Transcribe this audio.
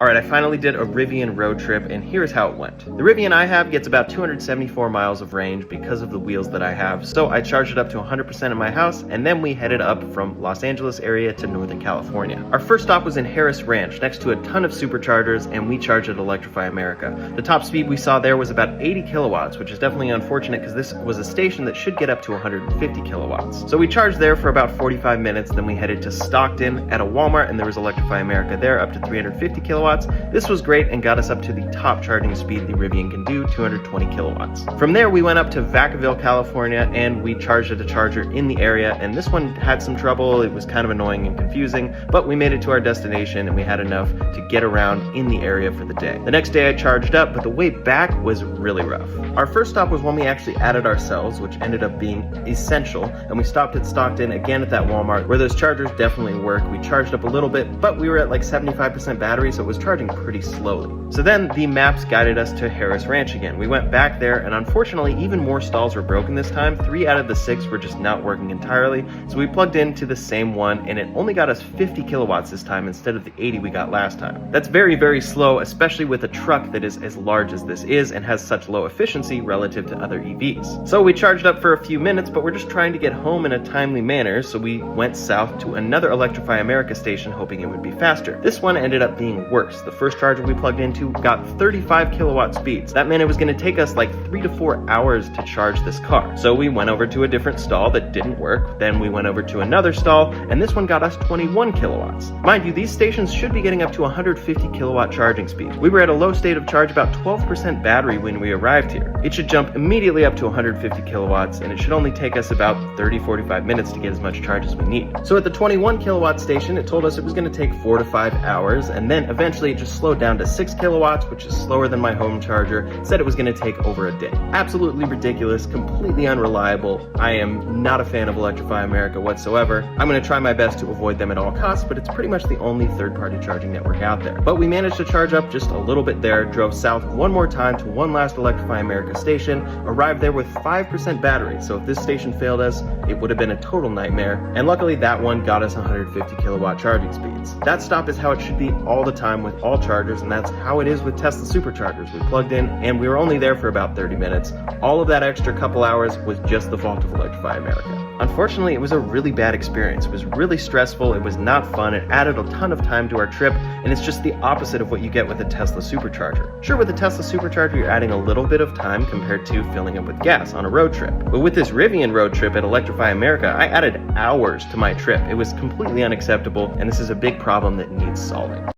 Alright, I finally did a Rivian road trip, and here's how it went. The Rivian I have gets about 274 miles of range because of the wheels that I have, so I charged it up to 100% at my house, and then we headed up from Los Angeles area to Northern California. Our first stop was in Harris Ranch, next to a ton of superchargers, and we charged at Electrify America. The top speed we saw there was about 80 kilowatts, which is definitely unfortunate because this was a station that should get up to 150 kilowatts. So we charged there for about 45 minutes, then we headed to Stockton at a Walmart, and there was Electrify America there up to 350 kilowatts. This was great and got us up to the top charging speed the Rivian can do, 220 kilowatts. From there, we went up to Vacaville, California, and we charged at a charger in the area, and this one had some trouble. It was kind of annoying and confusing, but we made it to our destination and we had enough to get around in the area for the day. The next day I charged up, but the way back was really rough. Our first stop was one we actually added ourselves, which ended up being essential, and we stopped at Stockton again at that Walmart where those chargers definitely work. We charged up a little bit, but we were at like 75% battery, so it was charging pretty slowly. So then the maps guided us to Harris Ranch again. We went back there, and unfortunately even more stalls were broken this time. 3 out of the 6 were just not working entirely, so we plugged into the same one, and it only got us 50 kilowatts this time instead of the 80 we got last time. That's very, very slow, especially with a truck that is as large as this is and has such low efficiency relative to other EVs. So we charged up for a few minutes, but we're just trying to get home in a timely manner, so we went south to another Electrify America station hoping it would be faster. This one ended up being worse. The first charger we plugged into got 35 kilowatt speeds. That meant it was going to take us like 3 to 4 hours to charge this car. So we went over to a different stall that didn't work. Then we went over to another stall, and this one got us 21 kilowatts. Mind you, these stations should be getting up to 150 kilowatt charging speed. We were at a low state of charge, about 12% battery when we arrived here. It should jump immediately up to 150 kilowatts, and it should only take us about 30-45 minutes to get as much charge as we need. So at the 21 kilowatt station, it told us it was going to take 4 to 5 hours, and then eventually it just slowed down to 6 kilowatts, which is slower than my home charger. It said it was going to take over a day. Absolutely ridiculous, completely unreliable. I am not a fan of Electrify America whatsoever. I'm going to try my best to avoid them at all costs, but it's pretty much the only third-party charging network out there. But we managed to charge up just a little bit there, drove south one more time to one last Electrify America station, arrived there with 5% battery, so if this station failed us, it would have been a total nightmare, and luckily that one got us 150 kilowatt charging speeds. That stop is how it should be all the time with all chargers, and that's how it is with Tesla superchargers. We plugged in, and we were only there for about 30 minutes. All of that extra couple hours was just the fault of Electrify America. Unfortunately, it was a really bad experience. It was really stressful, it was not fun, it added a ton of time to our trip, and it's just the opposite of what you get with a Tesla supercharger. Sure, with a Tesla supercharger, you're adding a little bit of time compared to filling up with gas on a road trip. But with this Rivian road trip at Electrify America, I added hours to my trip. It was completely unacceptable, and this is a big problem that needs solving.